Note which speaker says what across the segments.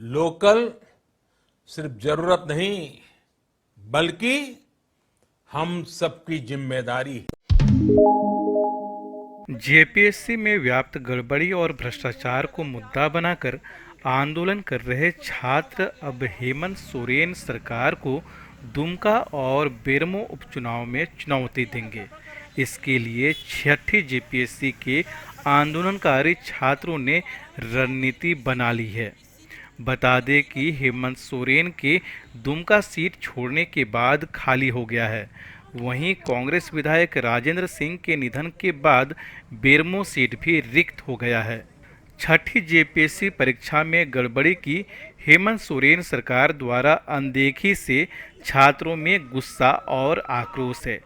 Speaker 1: Local सिर्फ जरूरत नहीं बल्कि हम सबकी जिम्मेदारी है।
Speaker 2: जेपीएससी में व्याप्त गड़बड़ी और भ्रष्टाचार को मुद्दा बनाकर आंदोलन कर रहे छात्र अब हेमंत सोरेन सरकार को दुमका और बेरमो उपचुनाव में चुनौती देंगे। इसके लिए छठी जेपीएससी के आंदोलनकारी छात्रों ने रणनीति बना ली है। बता दें कि हेमंत सोरेन के दुमका सीट छोड़ने के बाद खाली हो गया है। वहीं कांग्रेस विधायक राजेंद्र सिंह के निधन के बाद बेरमो सीट भी रिक्त हो गया है। छठी जेपीएससी परीक्षा में गड़बड़ी की हेमंत सोरेन सरकार द्वारा अनदेखी से छात्रों में गुस्सा और आक्रोश है।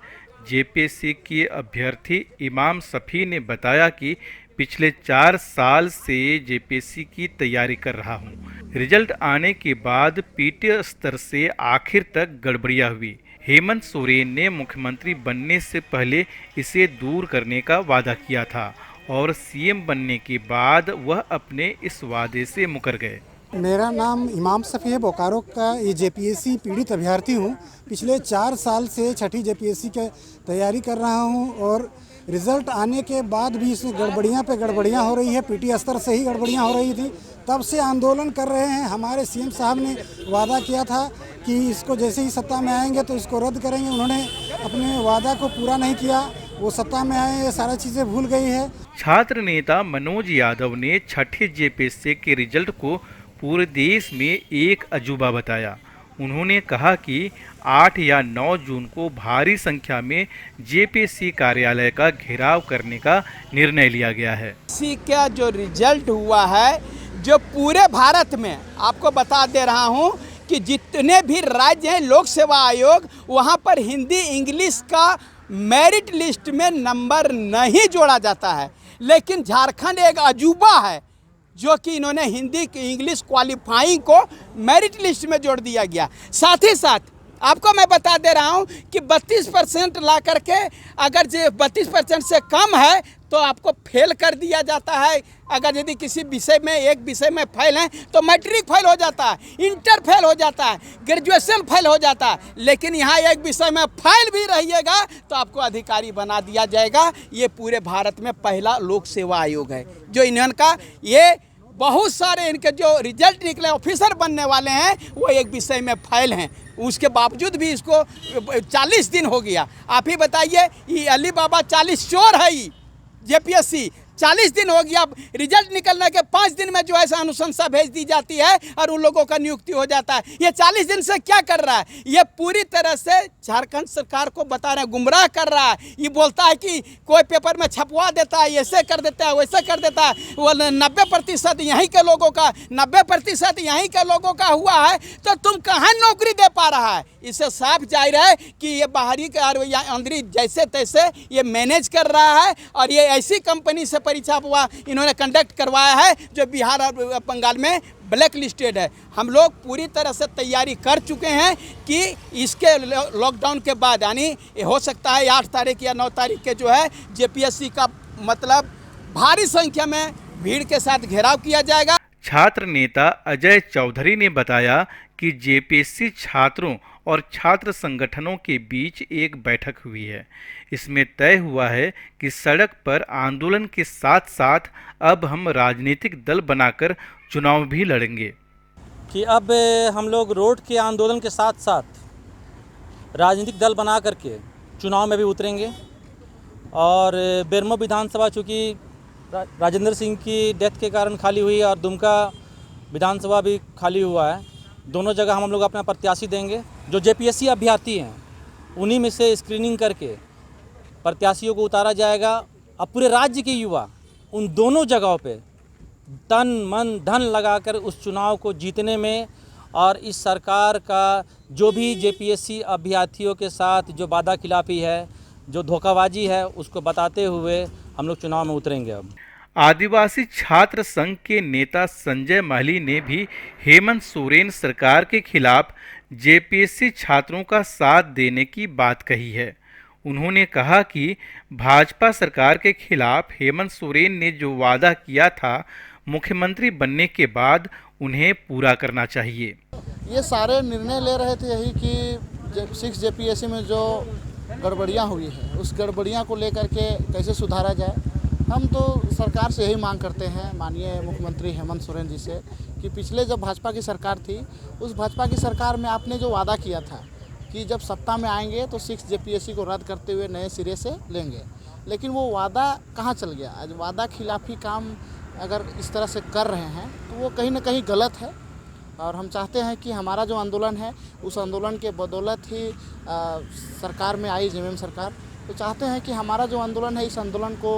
Speaker 2: जेपीएससी के अभ्यर्थी इमाम सफ़ी ने बताया कि पिछले 4 साल से जेपीएससी की तैयारी कर रहा हूं। रिजल्ट आने के बाद पीटीए स्तर से आखिर तक गड़बड़ियां हुई। हेमंत सोरेन ने मुख्यमंत्री बनने से पहले इसे दूर करने का वादा किया था और सीएम बनने के बाद वह अपने इस वादे से मुकर गए।
Speaker 3: मेरा नाम इमाम सफ़ी है, बोकारो का ये जेपीएससी पीड़ित अभ्यर्थी हूँ। पिछले 4 साल से छठी जेपीएससी की तैयारी कर रहा हूँ और रिज़ल्ट आने के बाद भी इसमें गड़बड़ियाँ पे गड़बड़ियाँ हो रही है। पीटी स्तर से ही गड़बड़ियाँ हो रही थी, तब से आंदोलन कर रहे हैं। हमारे सीएम साहब ने वादा किया था कि इसको जैसे ही सत्ता में आएंगे तो इसको रद्द करेंगे। उन्होंने अपने वादा को पूरा नहीं किया, वो सत्ता में आए ये सारा चीज़ें भूल गई है।
Speaker 2: छात्र नेता मनोज यादव ने छठी जेपीएससी के रिजल्ट को पूरे देश में एक अजूबा बताया। उन्होंने कहा कि 8 या 9 जून को भारी संख्या में जेपीएससी कार्यालय का घेराव करने का निर्णय लिया गया है।
Speaker 4: इसी का जो रिजल्ट हुआ है, जो पूरे भारत में आपको बता दे रहा हूं कि जितने भी राज्य हैं लोक सेवा आयोग, वहां पर हिंदी इंग्लिश का मेरिट लिस्ट में नंबर नहीं जोड़ा जाता है। लेकिन झारखंड एक अजूबा है जो कि इन्होंने हिंदी की इंग्लिश क्वालिफाइंग को मेरिट लिस्ट में जोड़ दिया गया। साथ ही साथ आपको मैं बता दे रहा हूं कि 32% ला करके अगर जो 32% से कम है तो आपको फेल कर दिया जाता है। अगर यदि किसी विषय में एक विषय में फेल हैं तो मैट्रिक फेल हो जाता है, इंटर फेल हो जाता है, ग्रेजुएशन फेल हो जाता है। लेकिन यहाँ एक विषय में फेल भी रहिएगा तो आपको अधिकारी बना दिया जाएगा। ये पूरे भारत में पहला लोक सेवा आयोग है जो इनका ये बहुत सारे इनके जो रिजल्ट निकले ऑफिसर बनने वाले हैं वो एक विषय में फेल हैं, उसके बावजूद भी इसको 40 दिन हो गया। आप ही बताइए, ये अली बाबा 40 चोर है। ये जेपीएससी 40 दिन हो गया, रिजल्ट निकलने के 5 दिन में जो है अनुशंसा भेज दी जाती है और उन लोगों का नियुक्ति हो जाता है। ये 40 दिन से क्या कर रहा है? ये पूरी तरह से झारखंड सरकार को बता रहे हैं, गुमराह कर रहा है। ये बोलता है कि कोई पेपर में छपवा देता है, ऐसे कर देता है, वैसे कर देता है। वो 90% यहीं के लोगों का 90% यहीं के लोगों का हुआ है, तो तुम कहाँ नौकरी दे पा रहा है? इससे साफ जाहिर है कि ये बाहरी के और अंदरी जैसे तैसे ये मैनेज कर रहा है और ये ऐसी कंपनी से परीक्षा हुआ इन्होंने कंडक्ट करवाया है जो बिहार और बंगाल में ब्लैक लिस्टेड है। हम लोग पूरी तरह से तैयारी कर चुके हैं कि इसके लॉकडाउन के बाद यानी हो सकता है 8 तारीख या 9 तारीख के जो है जेपीएससी का मतलब भारी संख्या में भीड़ के साथ घेराव किया जाएगा।
Speaker 2: छात्र नेता अजय चौधरी ने बताया कि जेपीएससी छात्रों और छात्र संगठनों के बीच एक बैठक हुई है। इसमें तय हुआ है कि सड़क पर आंदोलन के साथ साथ अब हम राजनीतिक दल बनाकर चुनाव भी लड़ेंगे।
Speaker 5: कि अब हम लोग रोड के आंदोलन के साथ साथ राजनीतिक दल बना करके चुनाव में भी उतरेंगे। और बेरमो विधानसभा चूँकि राजेंद्र सिंह की डेथ के कारण खाली हुई और दुमका विधानसभा भी खाली हुआ है, दोनों जगह हम लोग अपना प्रत्याशी देंगे। जो जेपीएससी अभ्यर्थी हैं उन्हीं में से स्क्रीनिंग करके प्रत्याशियों को उतारा जाएगा। अब पूरे राज्य के युवा उन दोनों जगहों पे तन मन धन लगाकर उस चुनाव को जीतने में और इस सरकार का जो भी जेपीएससी अभ्यर्थियों के साथ जो वादा खिलाफी है, जो धोखाबाजी है, उसको बताते हुए हम लोग चुनाव में उतरेंगे। अब
Speaker 2: आदिवासी छात्र संघ के नेता संजय महली ने भी हेमंत सोरेन सरकार के खिलाफ जेपीएससी छात्रों का साथ देने की बात कही है। उन्होंने कहा कि भाजपा सरकार के खिलाफ हेमंत सोरेन ने जो वादा किया था मुख्यमंत्री बनने के बाद उन्हें पूरा करना चाहिए।
Speaker 6: ये सारे निर्णय ले रहे थे यही कि 6 जेपीएससी में जो गड़बड़ियाँ हुई है उस गड़बड़ियाँ को लेकर के कैसे सुधारा जाए। हम तो सरकार से यही मांग करते हैं माननीय मुख्यमंत्री हेमंत सोरेन जी से कि पिछले जब भाजपा की सरकार थी उस भाजपा की सरकार में आपने जो वादा किया था कि जब सत्ता में आएंगे तो 6 जेपीएससी को रद्द करते हुए नए सिरे से लेंगे, लेकिन वो वादा कहाँ चल गया। आज वादा खिलाफी काम अगर इस तरह से कर रहे हैं तो वो कहीं ना कहीं गलत है और हम चाहते हैं कि हमारा जो आंदोलन है उस आंदोलन के बदौलत ही सरकार में आई जेएमएम सरकार। तो चाहते हैं कि हमारा जो आंदोलन है इस आंदोलन को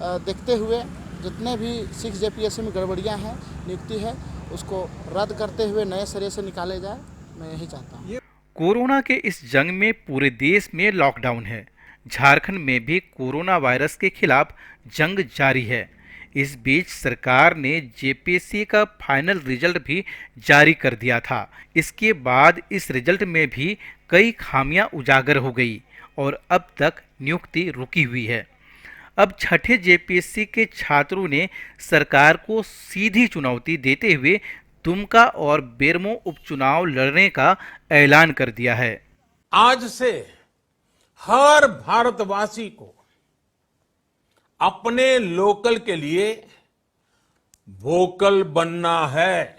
Speaker 6: देखते हुए जितने भी 6 जेपीएससी में गड़बड़ियाँ हैं नियुक्ति है उसको रद्द करते हुए नए सिरे से निकाले जाए। मैं यही चाहता हूँ।
Speaker 2: कोरोना के इस जंग में पूरे देश में लॉकडाउन है। झारखंड में भी कोरोना वायरस के खिलाफ जंग जारी है। इस बीच सरकार ने जेपीएससी का फाइनल रिजल्ट भी जारी कर दिया था। इसके बाद इस रिजल्ट में भी कई खामियां उजागर हो गई और अब तक नियुक्ति रुकी हुई है। अब छठे जेपीएससी के छात्रों ने सरकार को सीधी चुनौती देते हुए दुमका और बेरमो उपचुनाव लड़ने का ऐलान कर दिया है।
Speaker 1: आज से हर भारतवासी को अपने लोकल के लिए वोकल बनना है।